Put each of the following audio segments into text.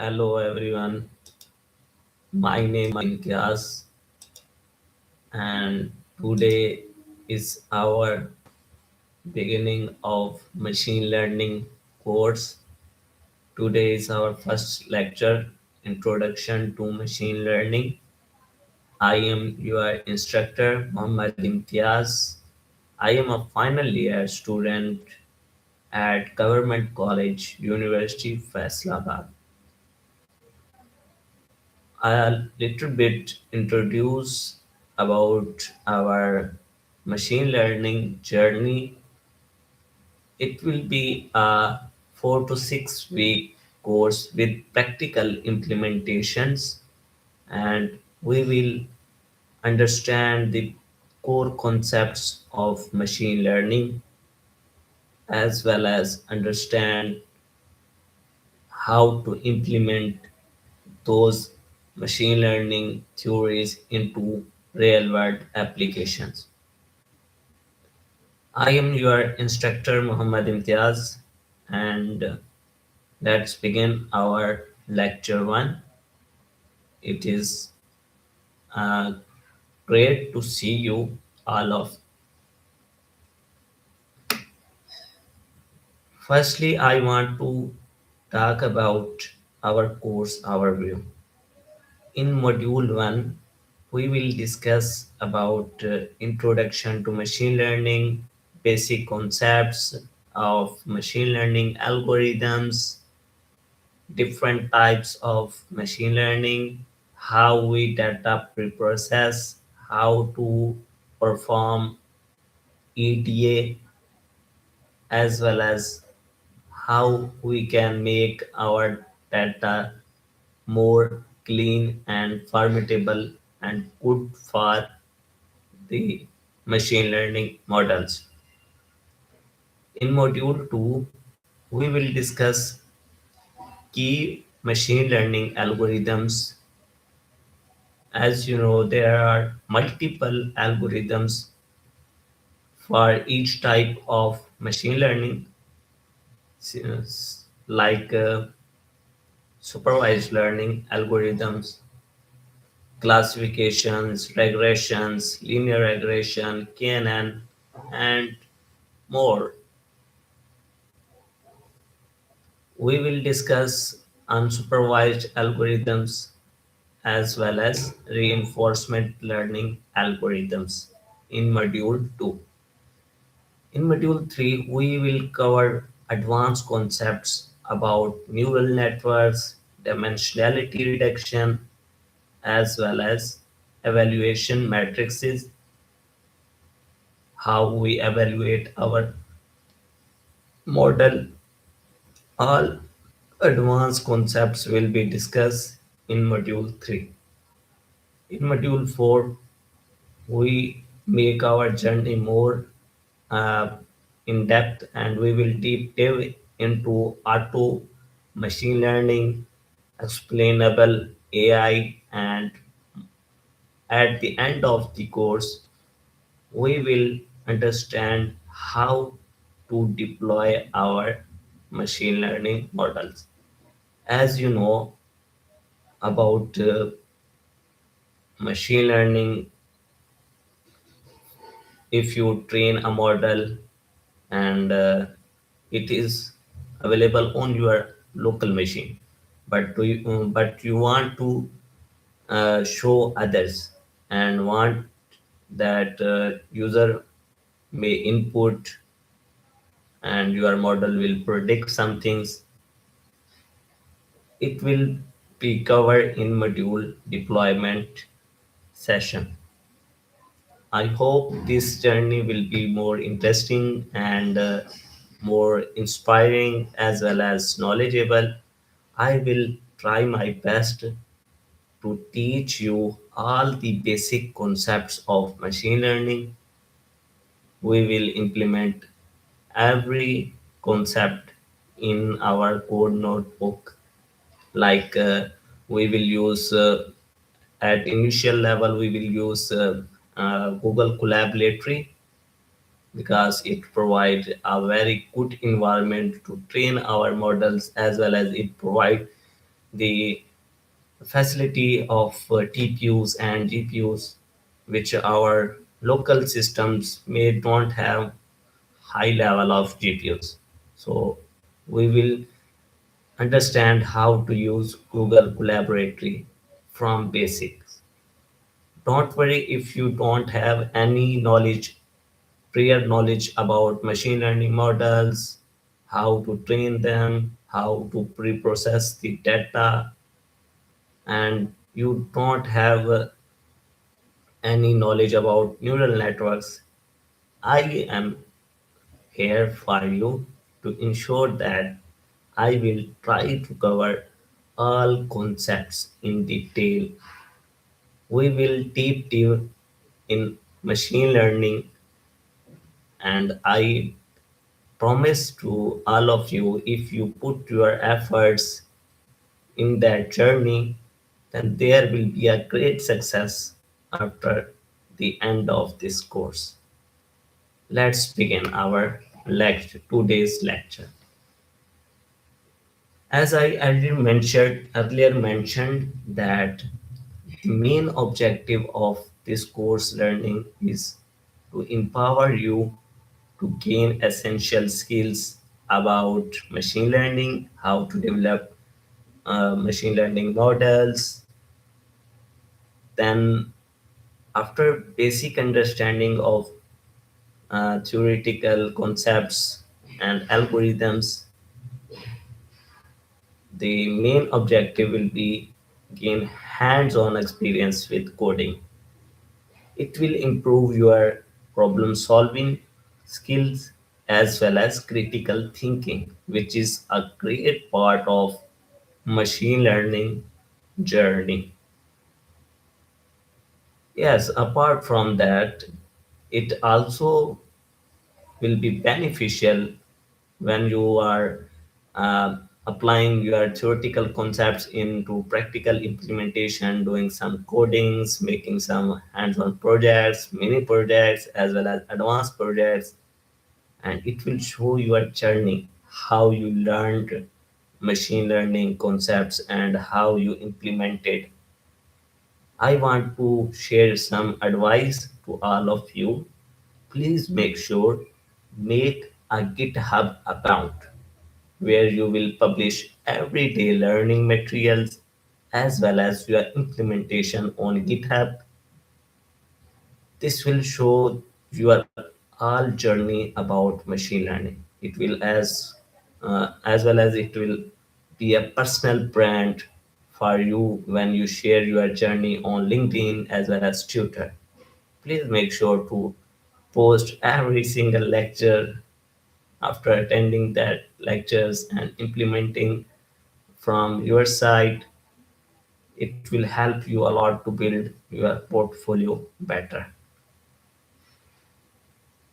Hello everyone, my name is Imtiaz and today is our beginning of machine learning course. Today is our first lecture, Introduction to Machine Learning. I am your instructor Muhammad Imtiaz. I am a final year student at Government College, University Faisalabad. I'll little bit introduce about our machine learning journey. It will be a 4 to 6 week course with practical implementations, and we will understand the core concepts of machine learning as well as understand how to implement those machine learning theories into real world applications. I am your instructor Muhammad Imtiaz, and let's begin our lecture 1. It is uh, great to see you all of. Firstly, I want to talk about our course overview. In module 1, we will discuss about introduction to machine learning, basic concepts of machine learning algorithms, different types of machine learning, how we data preprocess, how to perform EDA, as well as how we can make our data more clean and formidable and good for the machine learning models. In module 2, we will discuss key machine learning algorithms. As you know, there are multiple algorithms for each type of machine learning, like supervised learning algorithms, classifications, regressions, linear regression, KNN, and more. We will discuss unsupervised algorithms as well as reinforcement learning algorithms in module 2. In module 3, we will cover advanced concepts about neural networks, dimensionality reduction, as well as evaluation matrices, how we evaluate our model. All advanced concepts will be discussed in module 3. In module 4, we make our journey more uh, in depth and we will deep dive into auto machine learning, explainable AI, and at the end of the course, we will understand how to deploy our machine learning models. As you know about machine learning, if you train a model and it is available on your local machine, but you want to show others and want that user may input and your model will predict some things. It will be covered in module deployment session. I hope this journey will be more interesting and more inspiring as well as knowledgeable. I will try my best to teach you all the basic concepts of machine learning. We will implement every concept in our code notebook. Like we will use at initial level, we will use Google Collaboratory because it provides a very good environment to train our models as well as it provides the facility of TPUs and GPUs, which our local systems may don't have high level of GPUs. So we will understand how to use Google Collaboratory from basics. Don't worry if you don't have any knowledge, prior knowledge about machine learning models, how to train them, how to pre-process the data, and you don't have any knowledge about neural networks. I am here for you to ensure that I will try to cover all concepts in detail. We will deep dive in machine learning, and I promise to all of you, if you put your efforts in that journey, then there will be a great success after the end of this course. Let's begin our today's lecture. As I earlier mentioned that the main objective of this course learning is to empower you to gain essential skills about machine learning, how to develop machine learning models. Then, after basic understanding of theoretical concepts and algorithms, the main objective will be gain hands-on experience with coding. It will improve your problem solving skills as well as critical thinking, which is a great part of machine learning journey. Yes, apart from that, it also will be beneficial when you are applying your theoretical concepts into practical implementation, doing some codings, making some hands-on projects, mini projects, as well as advanced projects, and it will show your journey, how you learned machine learning concepts and how you implemented. I want to share some advice to all of you. Please make sure make a GitHub account where you will publish everyday learning materials as well as your implementation on GitHub. This will show your all journey about machine learning. It will as well as it will be a personal brand for you when you share your journey on LinkedIn as well as Twitter. Please make sure to post every single lecture after attending that lectures and implementing from your side. It will help you a lot to build your portfolio better.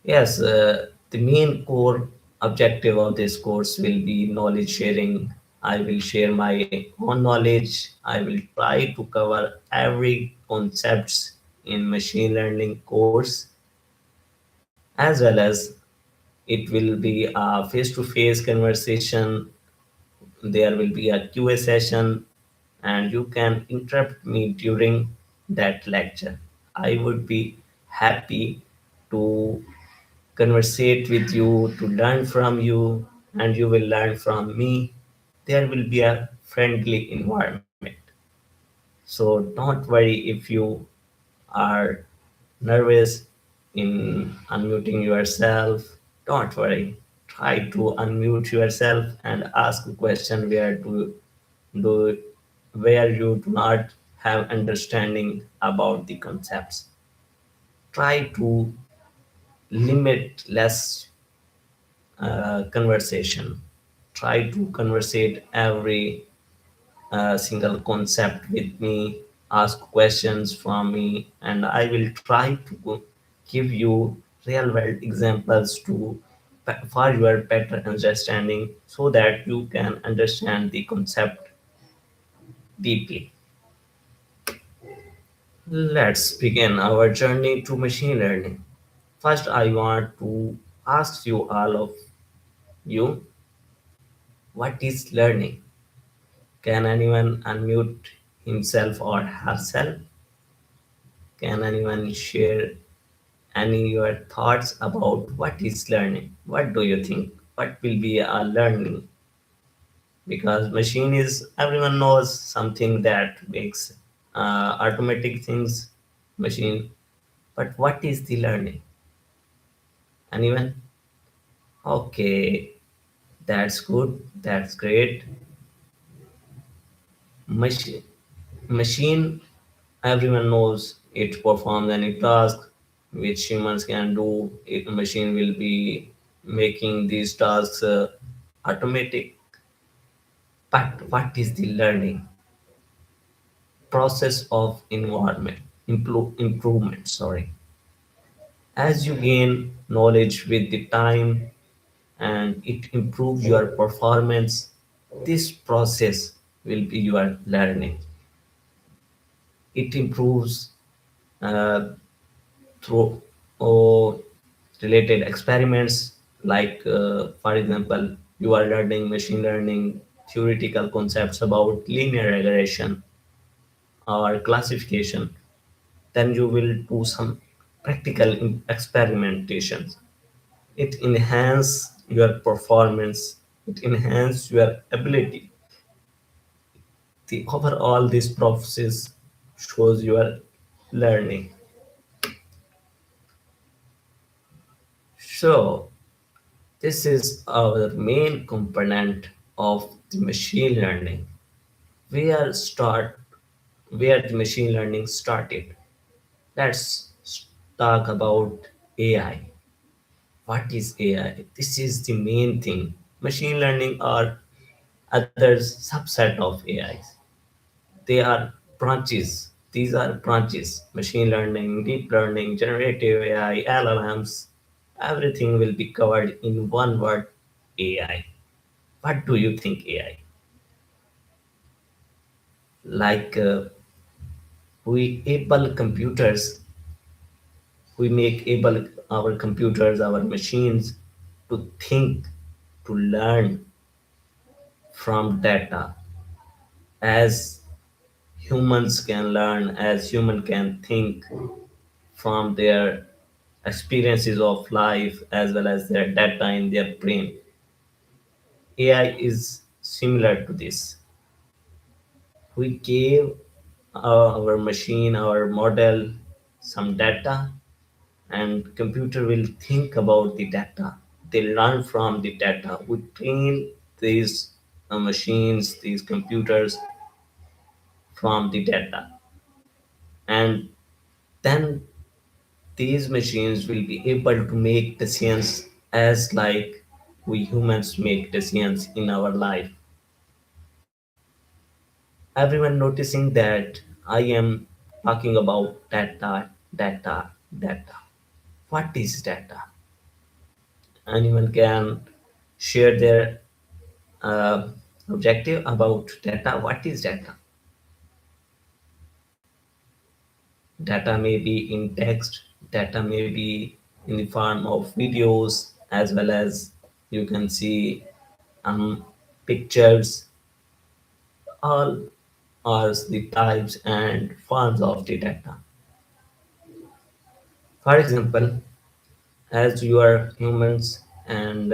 Yes, the main core objective of this course will be knowledge sharing. I will share my own knowledge. I will try to cover every concepts in machine learning course, as well as it will be a face-to-face conversation. There will be a QA session, and you can interrupt me during that lecture. I would be happy to conversate with you, to learn from you, and you will learn from me. There will be a friendly environment. So don't worry if you are nervous in unmuting yourself. Don't worry. Try to unmute yourself and ask a question do where you do not have understanding about the concepts. Try to limit less conversation. Try to conversate every single concept with me, ask questions from me, and I will try to give you real world examples to for your better understanding so that you can understand the concept deeply. Let's begin our journey to machine learning. First, I want to ask you all of you, what is learning? Can anyone unmute himself or herself? Can anyone share any your thoughts about what is learning? What do you think? What will be a learning? Because machine is everyone knows something that makes automatic things machine. But what is the learning? Anyone? Okay, that's good. That's great. Machine, machine. Everyone knows it performs any task which humans can do. Machine will be making these tasks automatic. But what is the learning process of environment improvement? Sorry, as you gain knowledge with the time and it improves your performance, this process will be your learning. It improves uh, through or related experiments, like for example, you are learning machine learning theoretical concepts about linear regression or classification. Then you will do some practical experimentations. It enhance your performance, it enhance your ability. The overall this process shows your learning. So this is our main component of the machine learning. Where start where the machine learning started. Let's talk about AI. What is AI? This is the main thing. Machine learning are other subset of AIs. They are branches. These are branches. Machine learning, deep learning, generative AI, LLMs. Everything will be covered in one word, AI. What do you think AI? Like we able computers, we make able our computers, our machines to think, to learn from data as humans can learn, as human can think from their experiences of life as well as their data in their brain. AI is similar to this. We gave our machine, our model, some data, and computer will think about the data. They learn from the data. We train these machines, these computers from the data, and then these machines will be able to make decisions as like we humans make decisions in our life. Everyone noticing that I am talking about data. What is data? Anyone can share their uh, objective about data. What is data? Data may be in text, data may be in the form of videos, as well as you can see pictures. All are the types and forms of the data. For example, as you are humans and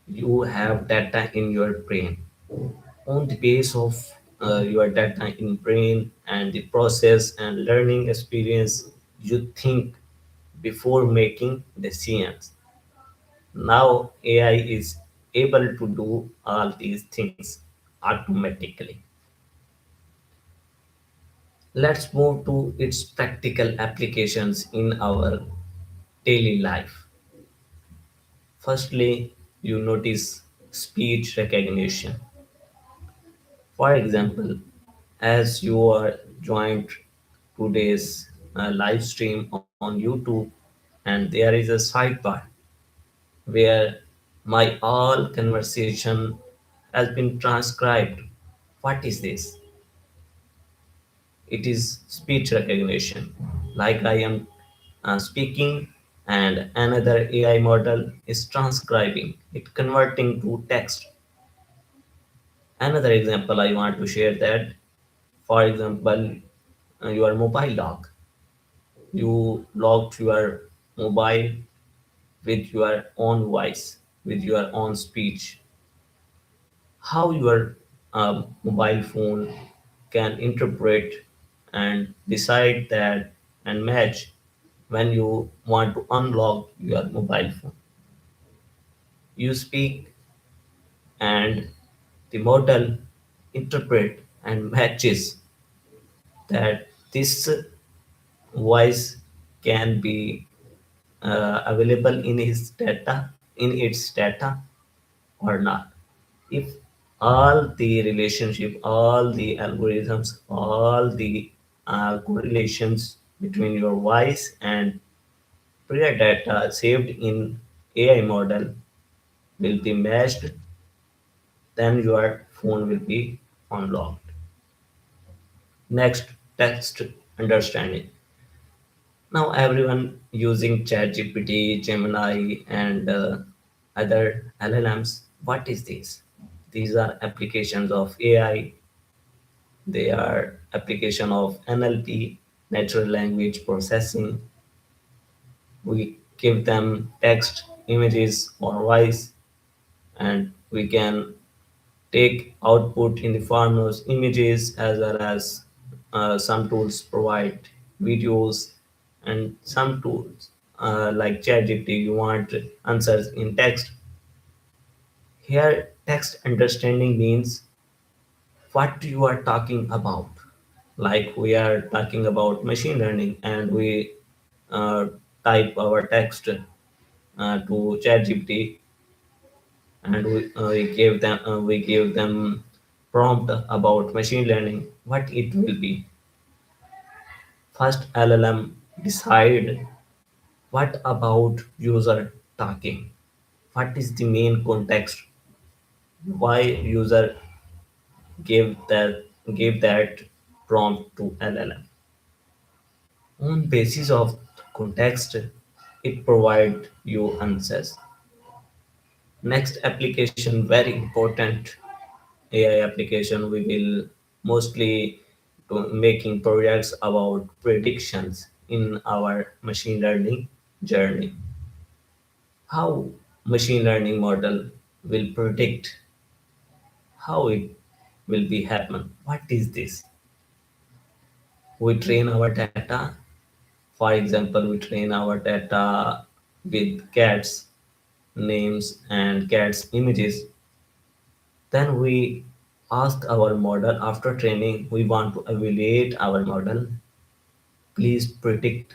you have data in your brain, on the base of your data in brain and the process and learning experience, you think before making decisions. Now AI is able to do all these things automatically. Let's move to its practical applications in our daily life. Firstly, you notice speech recognition. For example, as you are joined today's live stream on YouTube, and there is a sidebar where my all conversation has been transcribed. What is this? It is speech recognition. Like I am speaking, and another AI model is transcribing it, converting to text. Another example I want to share that, for example, your mobile lock. You locked your mobile with your own voice, with your own speech. How your mobile phone can interpret and decide that and match when you want to unlock your mobile phone. You speak and the model interpret and matches that this voice can be available in his data in its data or not. If all the relationship, all the algorithms, all the correlations between your voice and prior data saved in AI model will be matched, then your phone will be unlocked. Next, text understanding. Now everyone using ChatGPT, Gemini, and other LLMs. What is this? These are applications of AI. They are application of NLP, natural language processing. We give them text, images, or voice, and we can take output in the form of images, as well as some tools provide videos, and some tools like ChatGPT you want answers in text. Here text understanding means what you are talking about. Like we are talking about machine learning and we uh, type our text to ChatGPT, and we give them prompt about machine learning. What it will be? First, LLM decide what about user talking. What is the main context? Why user gave that prompt to LLM? On basis of context, it provide you answers. Next application, very important AI application. We will mostly to making projects about predictions in our machine learning journey. How machine learning model will predict how it will be happen. What is this? We train our data. For example, we train our data with cats names and cats images. Then we ask our model after training, we want to evaluate our model. Please predict.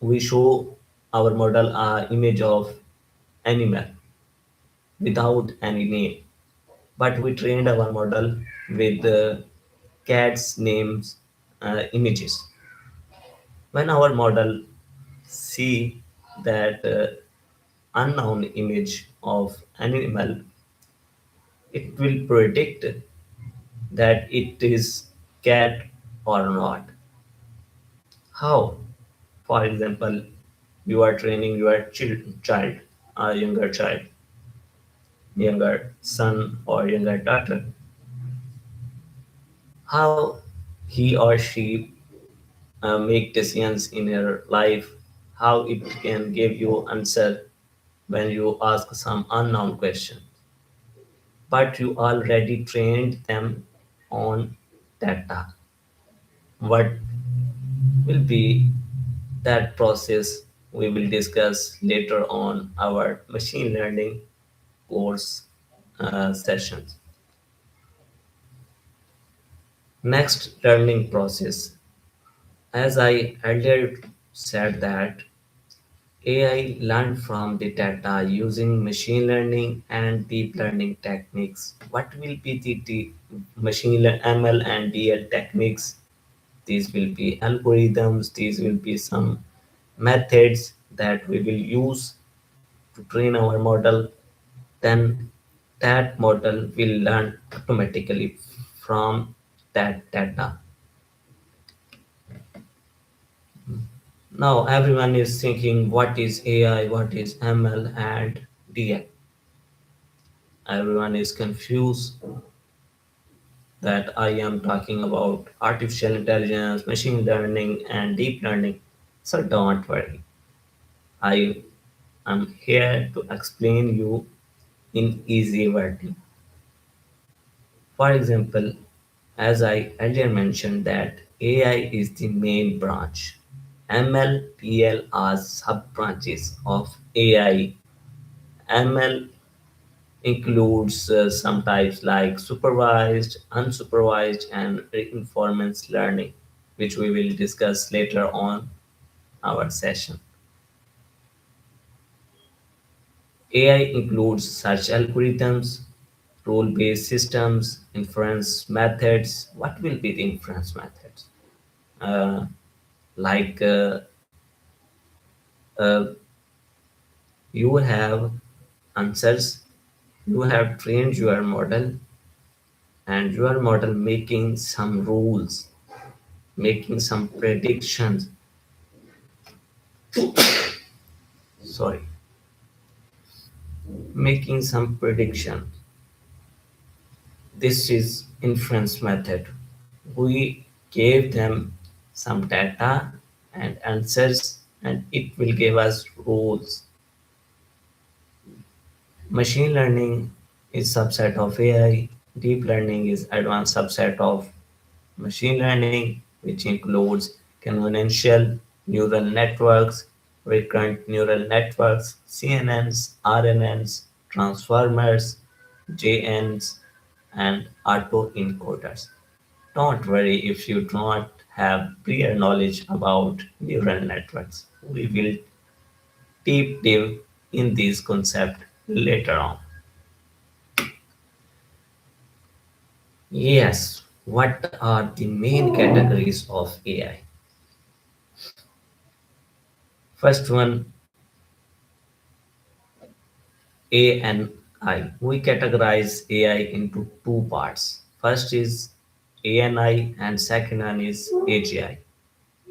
We show our model a image of animal without any name, but we trained our model with cats names images. When our model see that unknown image of animal, it will predict that it is cat or not. How? For example, you are training your child, a younger child, younger son or younger daughter. How he or she make decisions in her life, how it can give you answer when you ask some unknown question. But you already trained them on data. What will be that process we will discuss later on our machine learning course sessions. Next, learning process. As I earlier said that AI learned from the data using machine learning and deep learning techniques. What will be the ML and DL techniques? These will be algorithms, these will be some methods that we will use to train our model. Then that model will learn automatically from that data. Now everyone is thinking what is AI, what is ML and DL. Everyone is confused that I am talking about artificial intelligence, machine learning, and deep learning. So don't worry. I am here to explain you in easy wording. For example, as I earlier mentioned that AI is the main branch. ML, PL are sub-branches of AI. ML includes some types like supervised, unsupervised, and reinforcement learning, which we will discuss later on our session. AI includes search algorithms, rule-based systems, inference methods. What will be the inference methods? Uh, like uh, you have answers, you have trained your model, and your model making some rules, making some predictions. Sorry, making some prediction. This is inference method. We gave them some data and answers, and it will give us rules. Machine learning is subset of AI. Deep learning is advanced subset of machine learning, which includes convolutional neural networks, recurrent neural networks, CNNs, RNNs, transformers, JNs, and autoencoders. Don't worry if you don't have prior knowledge about neural networks. We will deep dive in these concepts later on. Yes, what are the main categories of AI? First one, ANI. We categorize AI into two parts. First is ANI and second one is AGI.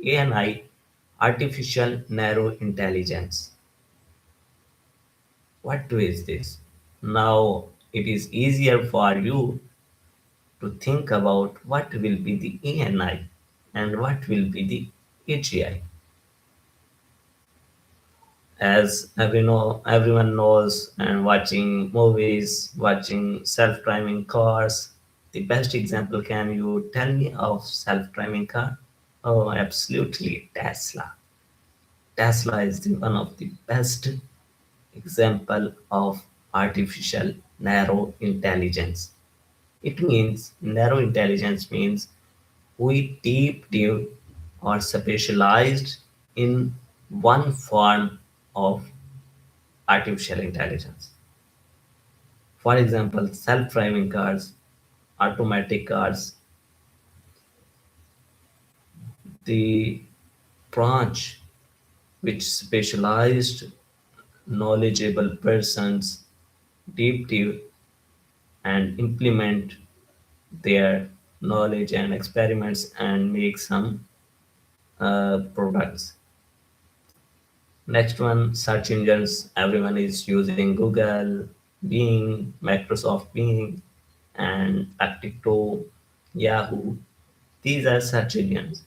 ANI, Artificial Narrow Intelligence. What is this? Now it is easier for you to think about what will be the ANI and what will be the AGI. As everyone knows, and watching movies, watching self-driving cars, the best example, can you tell me of self-driving car? Oh, absolutely, Tesla. Tesla is one of the best example of artificial narrow intelligence. It means narrow intelligence means we deep dive or specialized in one form of artificial intelligence. For example, self-driving cars, automatic cars, the branch which specialized knowledgeable persons deep dive and implement their knowledge and experiments and make some products. Next one, search engines. Everyone is using Google, Bing, Microsoft Bing, and Actito, Yahoo. These are search engines.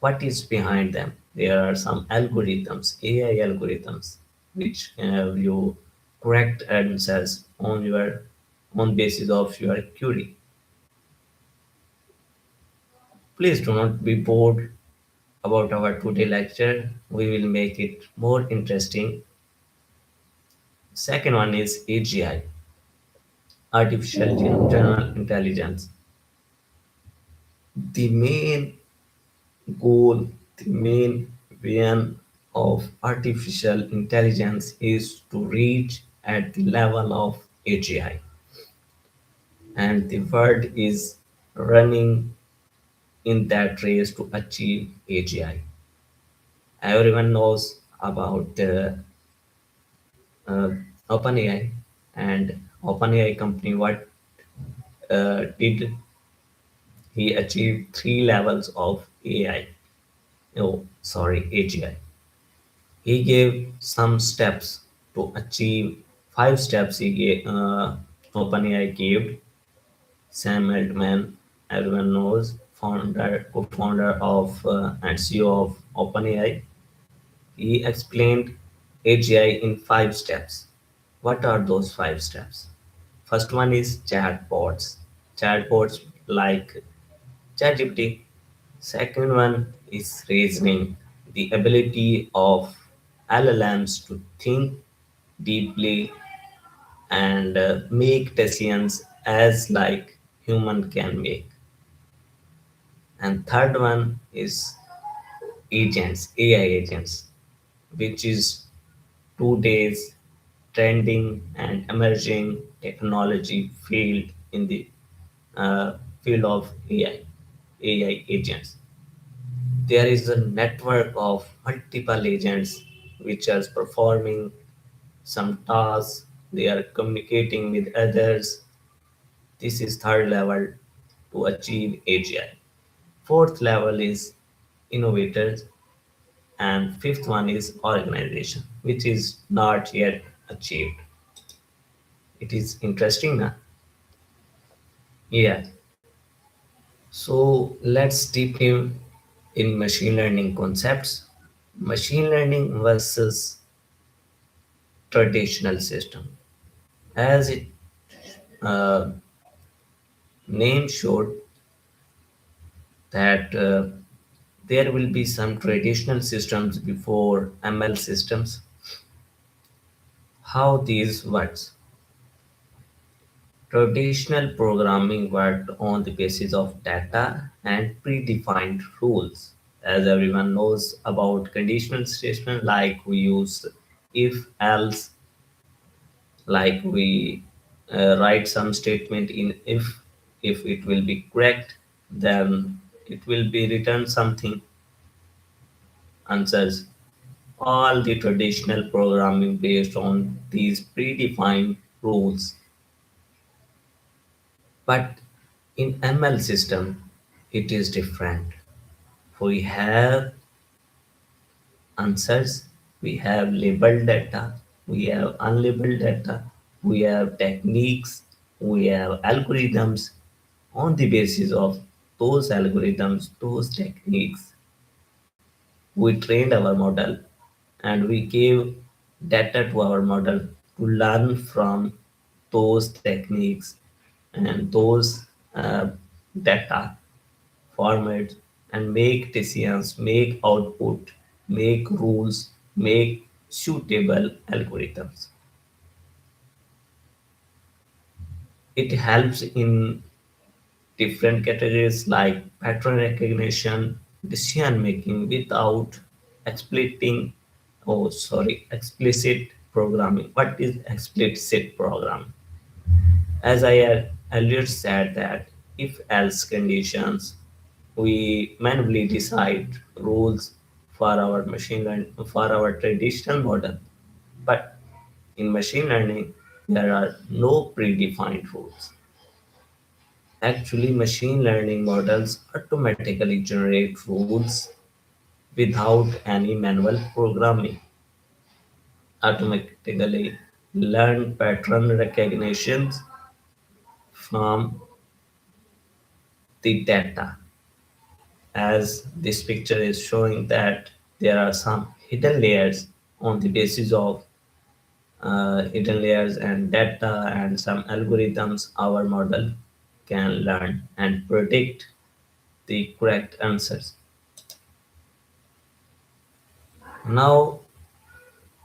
What is behind them? There are some algorithms, AI algorithms, which have you correct answers on basis of your query. Please do not be bored about our today lecture. We will make it more interesting. Second one is AGI, Artificial General Intelligence. The main goal, the main vision of artificial intelligence is to reach at the level of AGI. And the world is running in that race to achieve AGI. Everyone knows about uh, OpenAI, and OpenAI company, what did he achieve? Three levels of AI. Oh, sorry, AGI. He gave some steps to achieve. Five steps he gave. OpenAI caved. Sam Altman, everyone knows, co-founder of and CEO of OpenAI, he explained AGI in 5 steps. What are those 5 steps? First one is chatbots. Chatbots like ChatGPT. Second one is reasoning, the ability of LLMs to think deeply and make decisions as like human can make. And third one is agents, AI agents, which is today's trending and emerging technology field in the field of AI agents. There is a network of multiple agents which are performing some tasks, they are communicating with others. This is third level to achieve AGI. Fourth level is innovators, and fifth one is organization, which is not yet achieved. It is interesting now. Yeah. So let's deep in machine learning concepts. Machine learning versus traditional system. As it uh, name showed that there will be some traditional systems before ML systems. How these works? Traditional programming worked on the basis of data and predefined rules. As everyone knows about conditional statement, like we use if else, like we write some statement in if it will be correct, then it will be written something answers. All the traditional programming based on these predefined rules. But in ML system, it is different. We have answers, we have labeled data, we have unlabeled data, we have techniques, we have algorithms. On the basis of those algorithms, those techniques, we trained our model and we gave data to our model to learn from those techniques and those data formats and make decisions, make output, make rules, make suitable algorithms. It helps in different categories like pattern recognition, decision making without explicit programming. What is explicit programming? As I had earlier said that if else conditions, we manually decide rules for our machine learning for our traditional model. But in machine learning, there are no predefined rules. Actually, machine learning models automatically generate rules without any manual programming, automatically learn pattern recognitions from the data. As this picture is showing that there are some hidden layers on the basis of hidden layers and data and some algorithms, our model can learn and predict the correct answers. Now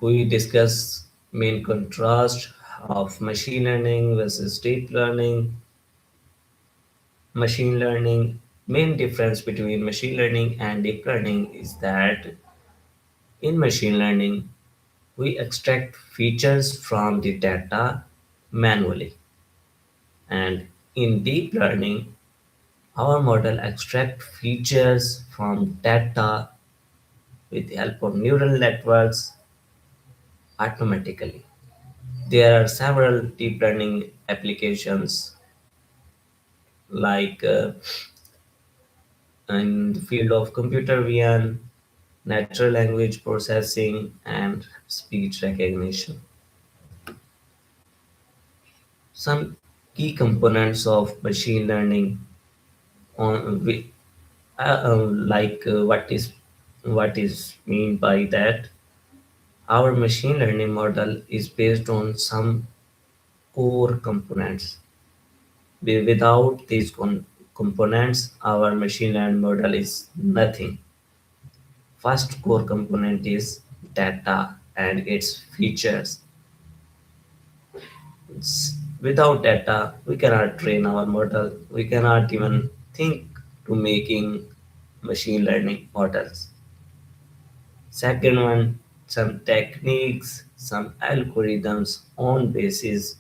we discuss main contrast of machine learning versus deep learning. Machine learning, main difference between machine learning and deep learning is that in machine learning, we extract features from the data manually. And in deep learning, our model extract features from data with the help of neural networks automatically. There are several deep learning applications like in the field of computer vision, natural language processing, and speech recognition. Some key components of machine learning on what is mean by that. Our machine learning model is based on some core components. Without these components, our machine learning model is nothing. First core component is data and its features. Without data, we cannot train our model. We cannot even think to making machine learning models. Second one, some techniques, some algorithms. On basis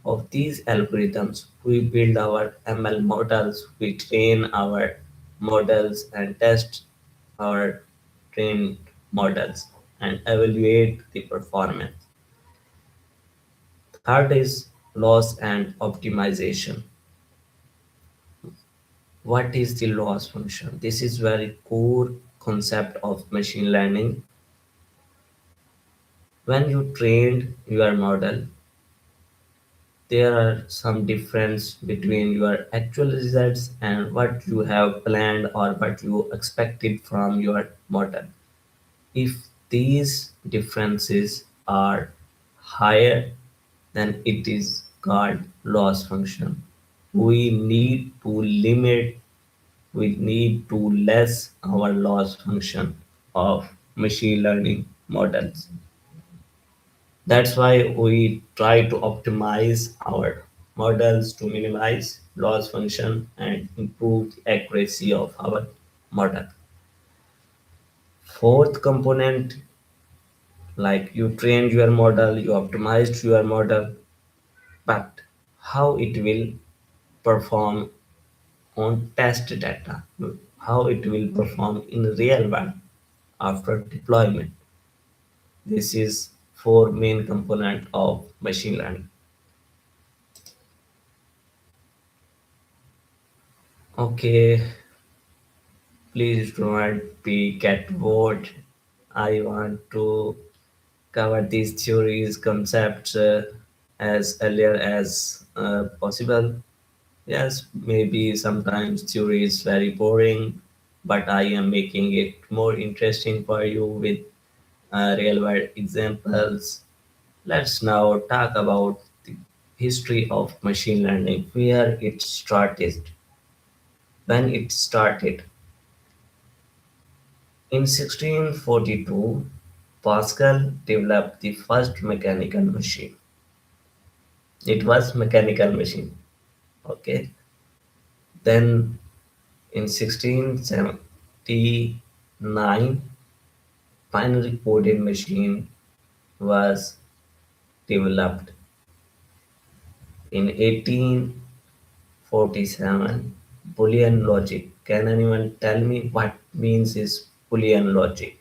of these algorithms, we build our ML models, we train our models and test our trained models and evaluate the performance. Third is loss and optimization. What is the loss function? This is very core concept of machine learning. When you trained your model, there are some difference between your actual results and what you have planned or what you expected from your model. If these differences are higher, then it is called loss function. We need to limit, we need to less our loss function of machine learning models. That's why we try to optimize our models to minimize loss function and improve the accuracy of our model. Fourth component, like you trained your model, you optimized your model, but how it will perform on test data, how it will perform in real world after deployment. This is four main component of machine learning. Okay, please do not be get bored. I want to cover these theories, concepts as earlier as possible. Yes, maybe sometimes theory is very boring, but I am making it more interesting for you with real world examples. Let's now talk about the history of machine learning, where it started, when it started. In 1642, Pascal developed the first mechanical machine. It was mechanical machine. Okay. Then in 1679, binary coded machine was developed. In 1847, Boolean logic. Can anyone tell me what means is Boolean logic?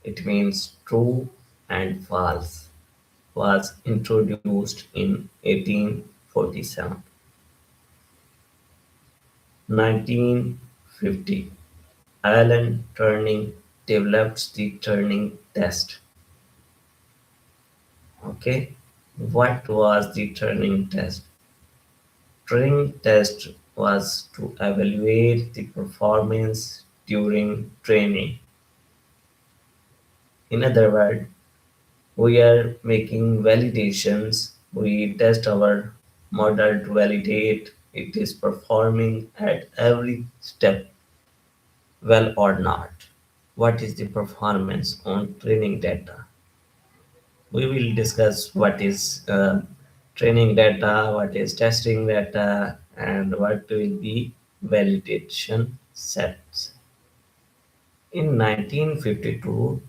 It means true and false. Was introduced in 1847. 1950, Alan Turing developed the Turing test. Okay, what was the Turing test? Turing test was to evaluate the performance during training. In other words, we are making validations. We test our model to validate it is performing at every step well or not. What is the performance on training data? We will discuss what is training data, what is testing data, and what will be validation sets. In 1952,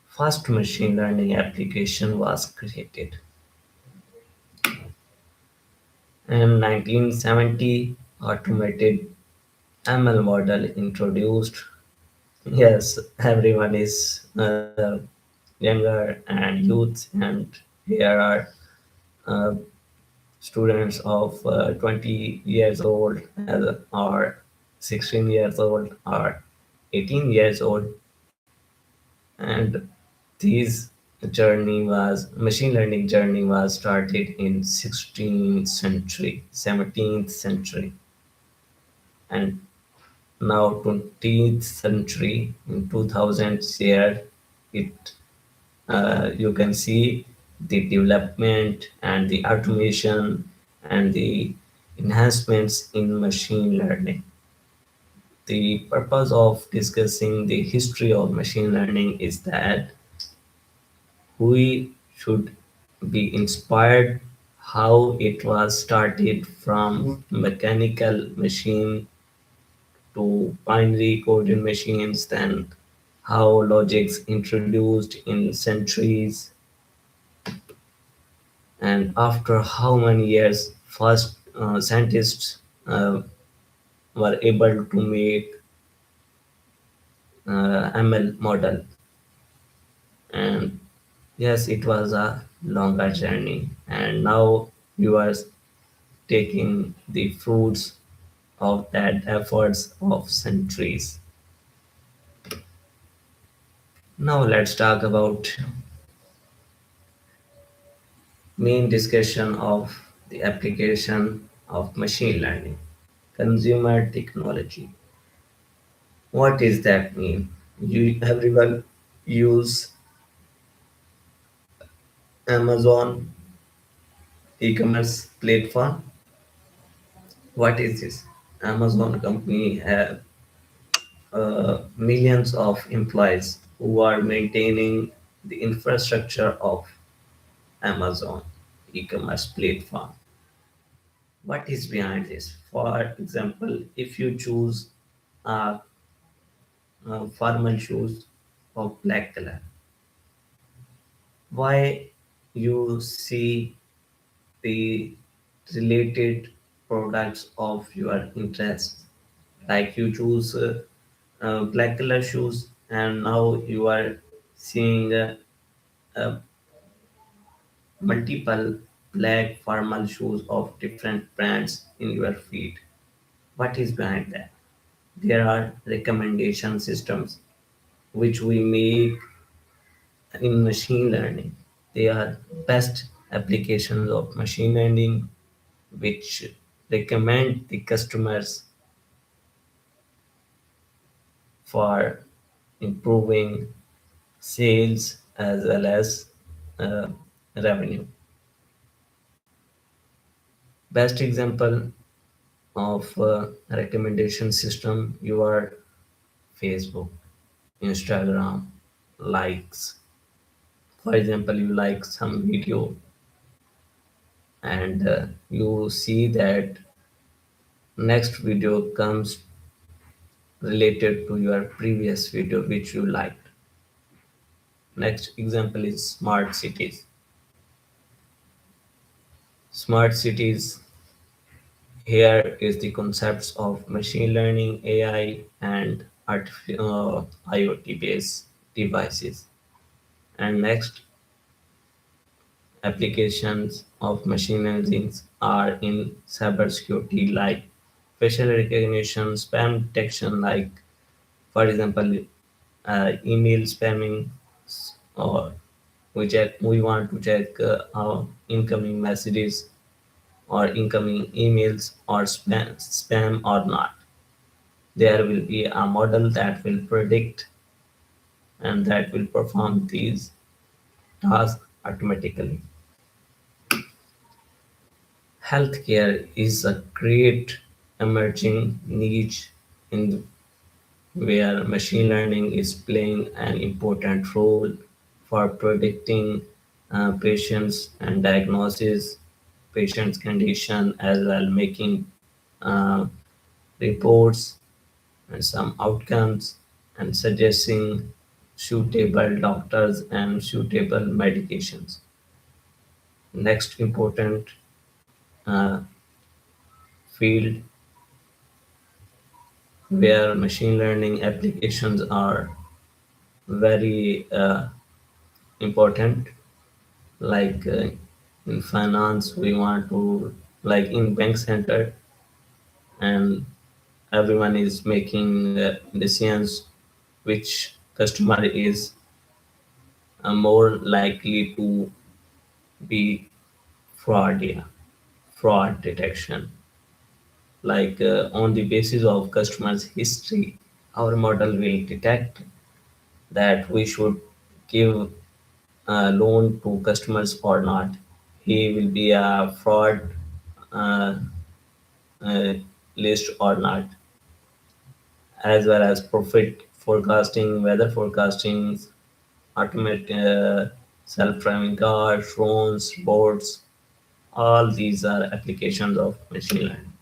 first machine learning application was created. In 1970, automated ML model introduced. Yes, everyone is younger and youth, and here are uh, students of 20 years old or 16 years old or 18 years old, and these machine learning journey was started in 16th century, 17th century, and now 20th century in 2000s here it you can see the development and the automation and the enhancements in machine learning. The purpose of discussing the history of machine learning is that we should be inspired how it was started from mechanical machine to binary coded machines, then how logics introduced in centuries, and after how many years first scientists uh, were able to make ML model. And yes, it was a longer journey, and now you are taking the fruits of that efforts of centuries. Now let's talk about main discussion of the application of machine learning. Consumer technology. What does that mean? You everyone use Amazon e-commerce platform. What is this? Amazon company have millions of employees who are maintaining the infrastructure of Amazon e-commerce platform. What is behind this? For example, if you choose uh, formal shoes of black color, why you see the related products of your interest? Like you choose black color shoes, and now you are seeing uh, multiple black formal shoes of different brands in your feed. What is behind that? There are recommendation systems which we make in machine learning. They are best applications of machine learning which recommend the customers for improving sales as well as uh, revenue. Best example of recommendation system, your Facebook, Instagram, likes. For example, you like some video and you see that next video comes related to your previous video which you liked. Next example is smart cities. Smart cities, here is the concepts of machine learning, AI, and IoT based devices. And next, applications of machine learning are in cybersecurity like facial recognition, spam detection, like for example, email spamming, or we want to check our incoming messages or incoming emails or spam or not. There will be a model that will predict and that will perform these tasks automatically. Healthcare is a great emerging niche in where machine learning is playing an important role for predicting patients and diagnosis patients' condition as well, making uh, reports and some outcomes and suggesting suitable doctors and suitable medications. Next important uh, field where machine learning applications are very important, like in finance we want to, like in bank center, and everyone is making decisions which customer is more likely to be fraud, yeah, fraud detection. Like on the basis of customers' history, our model will detect that we should give a loan to customers or not. He will be a fraud uh, uh, list or not, as well as profit forecasting, weather forecasting, automate self-driving cars, drones, boats. All these are applications of machine learning.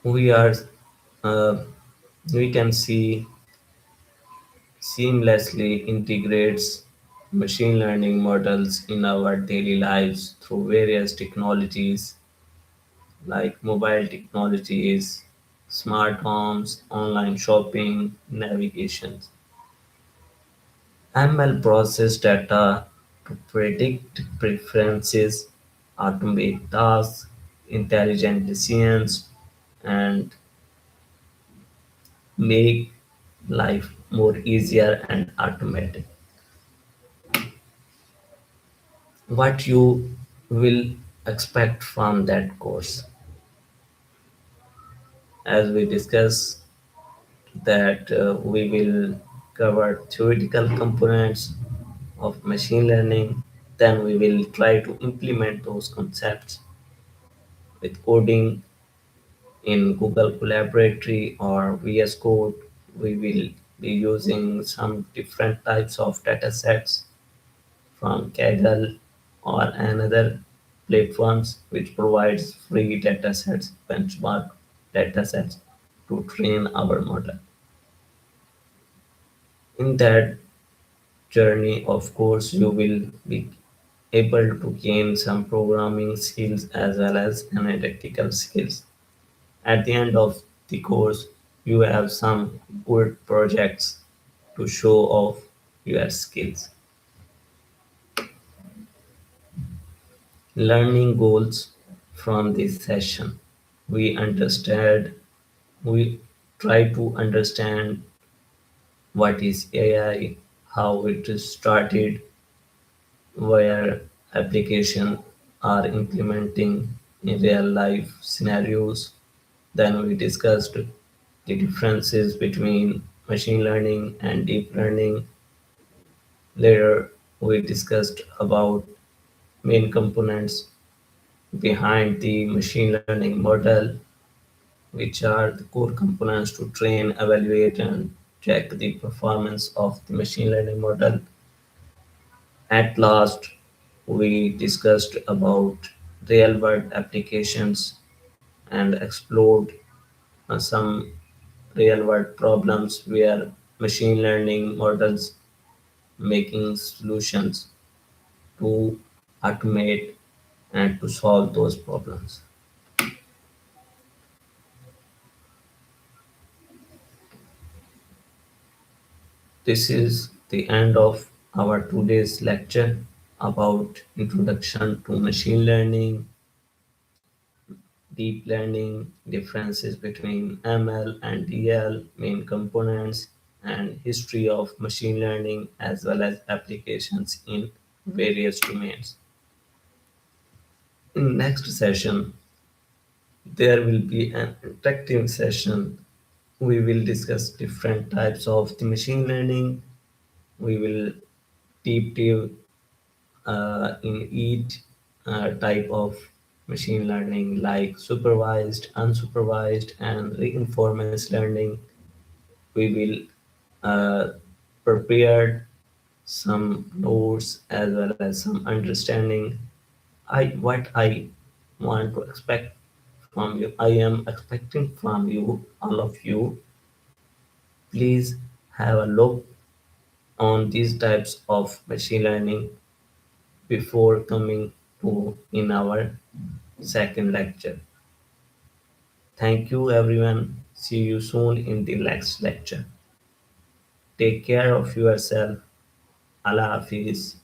We are uh, we can see seamlessly integrates machine learning models in our daily lives through various technologies like mobile technologies, smart homes, online shopping, navigation. ML process data to predict preferences, automate tasks, intelligent decisions, and make life more easier and automatic. What you will expect from that course? As we discuss that we will cover theoretical components of machine learning, then we will try to implement those concepts with coding in Google Collaboratory or VS Code. We will be using some different types of data sets from Kaggle or another platforms which provides free data sets, benchmark data sets to train our model. In that journey, of course, you will be able to gain some programming skills as well as analytical skills. At the end of the course, you have some good projects to show off your skills. Learning goals from this session. We understand, we try to understand what is AI, how it is started, where applications are implementing in real life scenarios. Then we discussed the differences between machine learning and deep learning. Later, we discussed about main components behind the machine learning model, which are the core components to train, evaluate, and check the performance of the machine learning model. At last, we discussed about real-world applications and explored some real-world problems where machine learning models making solutions to automate and to solve those problems. This is the end of our today's lecture about introduction to machine learning, deep learning, differences between ML and DL, main components, and history of machine learning as well as applications in various domains. In next session, there will be an interactive session. We will discuss different types of the machine learning. We will deep dive in each type of machine learning like supervised, unsupervised, and reinforcement learning. We will prepare some notes as well as some understanding. I want to expect from you. I am expecting from you, all of you. Please have a look on these types of machine learning before coming to in our second lecture. Thank you everyone. See you soon in the next lecture. Take care of yourself. Allah Hafiz.